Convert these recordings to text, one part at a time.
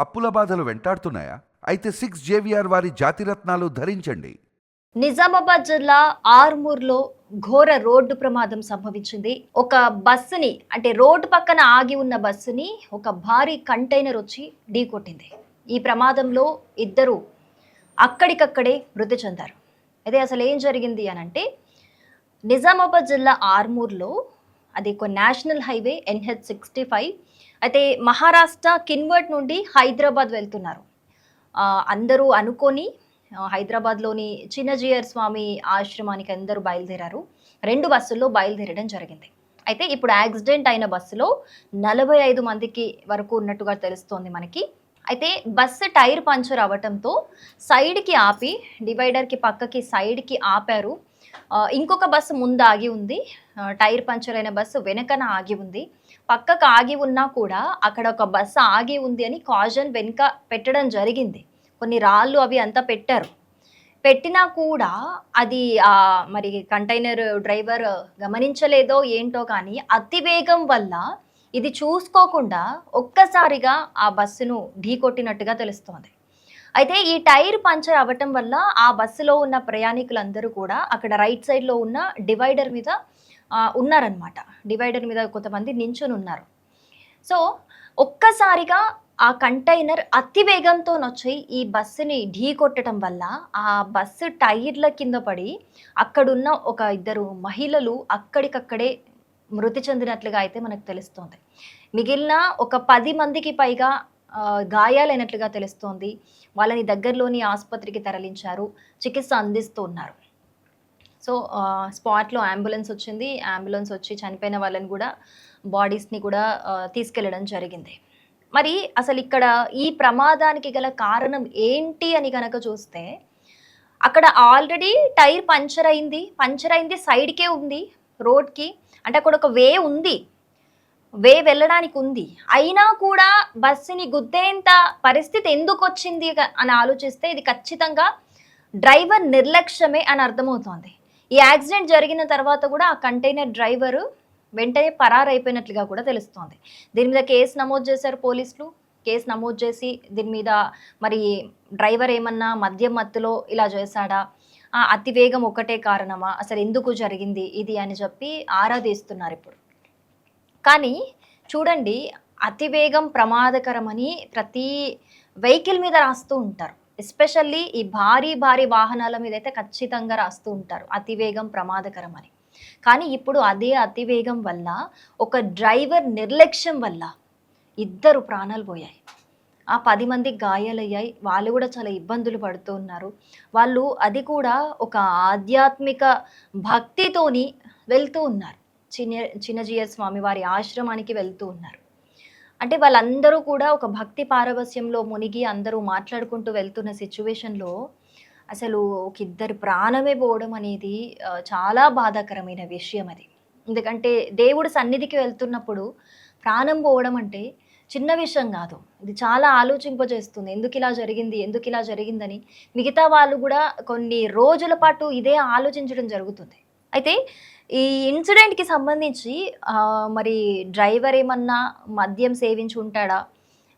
అప్పుల బాధలు వెంటాడుతున్నాయా? అయితే 6 జేవిఆర్ వారి జాతిరత్నాలు ధరించండి. నిజామాబాద్ జిల్లా ఆర్మూర్లో ఘోర రోడ్డు ప్రమాదం సంభవించింది. ఒక బస్సుని అంటే రోడ్డు పక్కన ఆగి ఉన్న బస్సుని ఒక భారీ కంటైనర్ వచ్చి ఢీకొట్టింది. ఈ ప్రమాదంలో ఇద్దరు అక్కడికక్కడే మృతి చెందారు. అయితే అసలు ఏం జరిగింది అనంటే నిజామాబాద్ జిల్లా ఆర్మూర్లో అది ఒక నేషనల్ హైవే NH65 అయితే మహారాష్ట్ర కిన్వర్ట్ నుండి హైదరాబాద్ వెళ్తున్నారు. అందరూ అనుకొని హైదరాబాద్లోని చిన్నజీయర్ స్వామి ఆశ్రమానికి అందరూ బయలుదేరారు. 2 బస్సుల్లో బయలుదేరడం జరిగింది. అయితే ఇప్పుడు యాక్సిడెంట్ అయిన బస్సులో 45 మందికి వరకు ఉన్నట్టుగా తెలుస్తోంది మనకి. అయితే బస్సు టైర్ పంచర్ అవ్వటంతో సైడ్కి ఆపి డివైడర్కి పక్కకి సైడ్కి ఆపారు. ఇంకొక బస్సు ముందు ఆగి ఉంది. టైర్ పంచర్ అయిన బస్సు వెనకన ఆగి ఉంది. పక్కకు ఆగి ఉన్నా కూడా అక్కడ ఒక బస్సు ఆగి ఉంది అని కాజన్ వెనుక పెట్టడం జరిగింది. కొన్ని రాళ్ళు అవి అంతా పెట్టారు. పెట్టినా కూడా అది మరి కంటైనర్ డ్రైవర్ గమనించలేదో ఏంటో కానీ అతివేగం వల్ల ఇది చూసుకోకుండా ఒక్కసారిగా ఆ బస్సును ఢీకొట్టినట్టుగా తెలుస్తోంది. అయితే ఈ టైర్ పంచర్ అవ్వటం వల్ల ఆ బస్సులో ఉన్న ప్రయాణికులందరూ కూడా అక్కడ రైట్ సైడ్లో ఉన్న డివైడర్ మీద ఉన్నారనమాట. డివైడర్ మీద కొంతమంది నించుని ఉన్నారు. సో ఒక్కసారిగా ఆ కంటైనర్ అతి వేగంతో వచ్చి ఈ బస్సుని ఢీకొట్టడం వల్ల ఆ బస్సు టైర్ల కింద పడి అక్కడున్న ఒక ఇద్దరు మహిళలు అక్కడికక్కడే మృతి చెందినట్లుగా అయితే మనకు తెలుస్తోంది. మిగిలిన ఒక 10 మందికి పైగా గాయాలైనట్లుగా తెలుస్తోంది. వాళ్ళని దగ్గరలోని ఆసుపత్రికి తరలించారు, చికిత్స అందిస్తూ ఉన్నారు. సో స్పాట్లో అంబులెన్స్ వచ్చింది. అంబులెన్స్ వచ్చి చనిపోయిన వాళ్ళని కూడా బాడీస్ని కూడా తీసుకెళ్ళడం జరిగింది. మరి అసలు ఇక్కడ ఈ ప్రమాదానికి గల కారణం ఏంటి అని కనుక చూస్తే అక్కడ ఆల్రెడీ టైర్ పంచర్ అయింది సైడ్కే ఉంది రోడ్కి. అంటే అక్కడ ఒక వే ఉంది, వే వెళ్ళడానికి ఉంది. అయినా కూడా బస్సుని గుద్దేంత పరిస్థితి ఎందుకు వచ్చింది అని ఆలోచిస్తే ఇది ఖచ్చితంగా డ్రైవర్ నిర్లక్ష్యమే అని అర్థమవుతోంది. ఈ యాక్సిడెంట్ జరిగిన తర్వాత కూడా ఆ కంటైనర్ డ్రైవరు వెంటనే పరారైపోయినట్లుగా కూడా తెలుస్తోంది. దీని మీద కేసు నమోదు చేశారు పోలీసులు. కేసు నమోదు చేసి దీని మీద మరి డ్రైవర్ ఏమన్నా మద్యం మత్తులో ఇలా చేశాడా, అతివేగం ఒకటే కారణమా, అసలు ఎందుకు జరిగింది ఇది అని చెప్పి ఆరా తీస్తున్నారు ఇప్పుడు. కానీ చూడండి, అతివేగం ప్రమాదకరమని ప్రతి వెహికల్ మీద రాస్తూ ఉంటారు. ఎస్పెషల్లీ ఈ భారీ వాహనాల మీద అయితే ఖచ్చితంగా రాస్తూ ఉంటారు అతివేగం ప్రమాదకరం అని. కానీ ఇప్పుడు అదే అతివేగం వల్ల ఒక డ్రైవర్ నిర్లక్ష్యం వల్ల ఇద్దరు ప్రాణాలు పోయాయి. ఆ 10 మంది గాయాలయ్యాయి. వాళ్ళు కూడా చాలా ఇబ్బందులు పడుతూ ఉన్నారు. వాళ్ళు అది కూడా ఒక ఆధ్యాత్మిక భక్తితోని వెళ్తూ ఉన్నారు. చిన్నజీయర్ స్వామి వారి ఆశ్రమానికి వెళ్తూ ఉన్నారు. అంటే వాళ్ళందరూ కూడా ఒక భక్తి పారవస్యంలో మునిగి అందరూ మాట్లాడుకుంటూ వెళ్తున్న సిచ్యువేషన్లో అసలు ఒక ఇద్దరు ప్రాణమే పోవడం అనేది చాలా బాధాకరమైన విషయం అది. ఎందుకంటే దేవుడు సన్నిధికి వెళ్తున్నప్పుడు ప్రాణం పోవడం అంటే చిన్న విషయం కాదు. ఇది చాలా ఆలోచింపజేస్తుంది. ఎందుకు ఇలా జరిగిందని మిగతా వాళ్ళు కూడా కొన్ని రోజుల పాటు ఇదే ఆలోచించడం జరుగుతుంది. అయితే ఈ ఇన్సిడెంట్కి సంబంధించి మరి డ్రైవర్ ఏమన్నా మద్యం సేవించి ఉంటాడా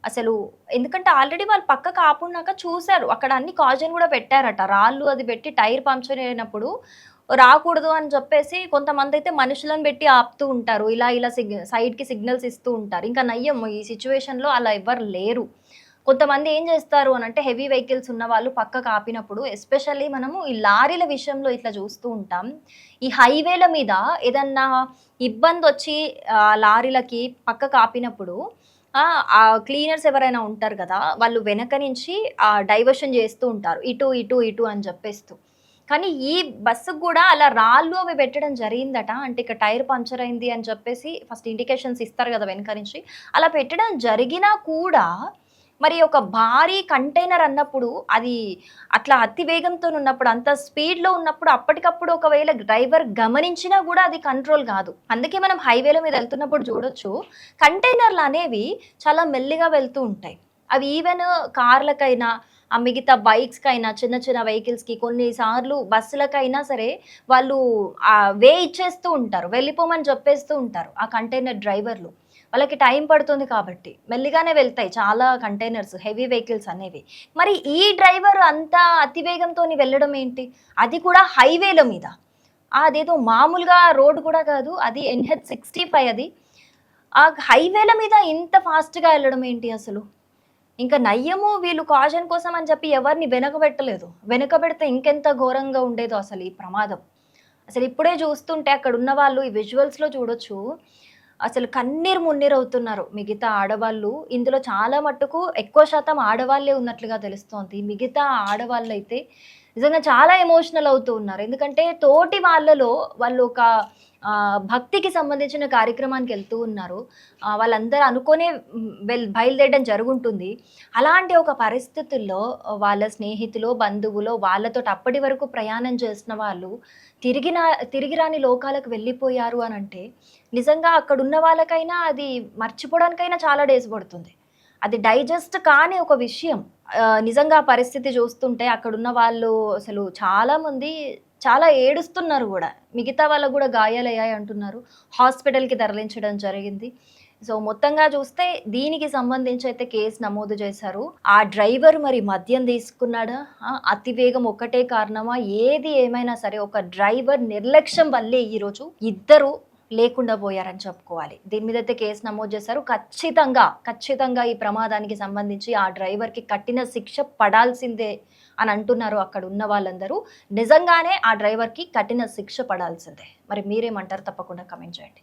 అసలు? ఎందుకంటే ఆల్రెడీ వాళ్ళు పక్కకు ఆపున్నాక చూశారు, అక్కడ అన్ని కాజన్ కూడా పెట్టారట. రాళ్ళు అది పెట్టి టైర్ పంక్చర్ అయినప్పుడు రాకూడదు అని చెప్పేసి కొంతమంది అయితే మనుషులను పెట్టి ఆపుతూ ఉంటారు. ఇలా సైడ్కి సిగ్నల్స్ ఇస్తూ ఉంటారు. ఇంకా నయ్యం ఈ సిచ్యువేషన్లో అలా ఎవ్వరు లేరు. కొంతమంది ఏం చేస్తారు అని అంటే హెవీ వెహికల్స్ ఉన్న వాళ్ళు పక్కకు ఆపినప్పుడు, ఎస్పెషల్లీ మనము ఈ లారీల విషయంలో ఇట్లా చూస్తూ ఉంటాం. ఈ హైవేల మీద ఏదన్నా ఇబ్బంది వచ్చి లారీలకి పక్కకు ఆపినప్పుడు ఆ క్లీనర్స్ ఎవరైనా ఉంటారు కదా, వాళ్ళు వెనక నుంచి డైవర్షన్ చేస్తూ ఉంటారు, ఇటు అని చెప్పేస్తూ. కానీ ఈ బస్సుకు కూడా అలా రాళ్ళు అవి పెట్టడం జరిగిందట. అంటే ఇక టైర్ పంచర్ అయింది అని చెప్పేసి ఫస్ట్ ఇండికేషన్స్ ఇస్తారు కదా వెనక నుంచి, అలా పెట్టడం జరిగినా కూడా మరి ఒక భారీ కంటైనర్ అన్నప్పుడు అది అట్లా అతి వేగంతో ఉన్నప్పుడు, అంత స్పీడ్లో ఉన్నప్పుడు అప్పటికప్పుడు ఒకవేళ డ్రైవర్ గమనించినా కూడా అది కంట్రోల్ కాదు. అందుకే మనం హైవేల మీద వెళ్తున్నప్పుడు చూడొచ్చు, కంటైనర్లు అనేవి చాలా మెల్లిగా వెళ్తూ ఉంటాయి. అవి ఈవెన్ కార్లకైనా ఆ మిగతా బైక్స్కైనా చిన్న వెహికల్స్కి కొన్నిసార్లు బస్సులకైనా సరే వాళ్ళు వే ఇచ్చేస్తూ ఉంటారు, వెళ్ళిపోమని చెప్పేస్తూ ఉంటారు ఆ కంటైనర్ డ్రైవర్లు. వాళ్ళకి టైం పడుతుంది కాబట్టి మెల్లిగానే వెళ్తాయి చాలా కంటైనర్స్, హెవీ వెహికల్స్ అనేవి. మరి ఈ డ్రైవర్ అంత అతివేగంతోని వెళ్ళడం ఏంటి? అది కూడా హైవేల మీద. అదేదో మామూలుగా రోడ్ కూడా కాదు. అది NH-65 అది. ఆ హైవేల మీద ఇంత ఫాస్ట్‌గా ఎళ్ళడం ఏంటి అసలు? ఇంకా నయ్యము వీళ్ళు కాషన్ కోసం అని చెప్పి ఎవరిని వెనకబెట్టలేదు. వెనకబెడితే ఇంకెంత ఘోరంగా ఉండేదో అసలు ఈ ప్రమాదం. అసలు ఇప్పుడే చూస్తుంటే అక్కడున్న వాళ్ళు ఈ విజువల్స్‌లో చూడొచ్చు. అసలు కన్నీరు మున్నీరవుతున్నారు మిగతా ఆడవాళ్ళు. ఇందులో చాలా మట్టుకు ఎక్కువ శాతం ఆడవాళ్ళే ఉన్నట్లుగా తెలుస్తోంది. మిగతా ఆడవాళ్ళైతే నిజంగా చాలా ఎమోషనల్ అవుతూ ఉన్నారు. ఎందుకంటే తోటి వాళ్ళలో వాళ్ళు ఒక భక్తికి సంబంధించిన కార్యక్రమానికి వెళ్తూ ఉన్నారు. వాళ్ళందరూ అనుకోనే బయలుదేరడం జరుగుంటుంది. అలాంటి ఒక పరిస్థితుల్లో వాళ్ళ స్నేహితులో, బంధువులో వాళ్ళతోటి అప్పటి వరకు ప్రయాణం చేసిన వాళ్ళు తిరిగిన తిరిగి రాని లోకాలకు వెళ్ళిపోయారు అనంటే, నిజంగా అక్కడున్న వాళ్ళకైనా అది మర్చిపోవడానికైనా చాలా డేస్ పడుతుంది. అది డైజెస్ట్ కాని ఒక విషయం. నిజంగా ఆ పరిస్థితి చూస్తుంటే అక్కడున్న వాళ్ళు అసలు చాలామంది చాలా ఏడుస్తున్నారు గూడా. మిగతా వాళ్ళకి గూడా గాయాలయ్యాయి అంటున్నారు. హాస్పిటల్‌కి తరలించడం జరిగింది. సో, మొత్తంగా చూస్తే దీనికి సంబంధించి అయితే కేసు నమోదు చేశారు. ఆ డ్రైవర్ మరి మద్యం తీసుకున్నాడా? అతివేగం ఒక్కటే కారణమా? ఏది ఏమైనా సరే ఒక డ్రైవర్ నిర్లక్ష్యం వల్లే ఈరోజు ఇద్దరు లేకుండా పోయారని చెప్పుకోవాలి. దీని మీద అయితే కేసు నమోదు చేశారు. ఖచ్చితంగా ఈ ప్రమాదానికి సంబంధించి ఆ డ్రైవర్‌కి కఠిన శిక్ష పడాల్సిందే అని అంటున్నారు అక్కడ ఉన్న వాళ్ళందరూ. నిజంగానే ఆ డ్రైవర్‌కి కఠిన శిక్ష పడాల్సిందే. మరి మీరేమంటారు? తప్పకుండా కామెంట్ చేయండి.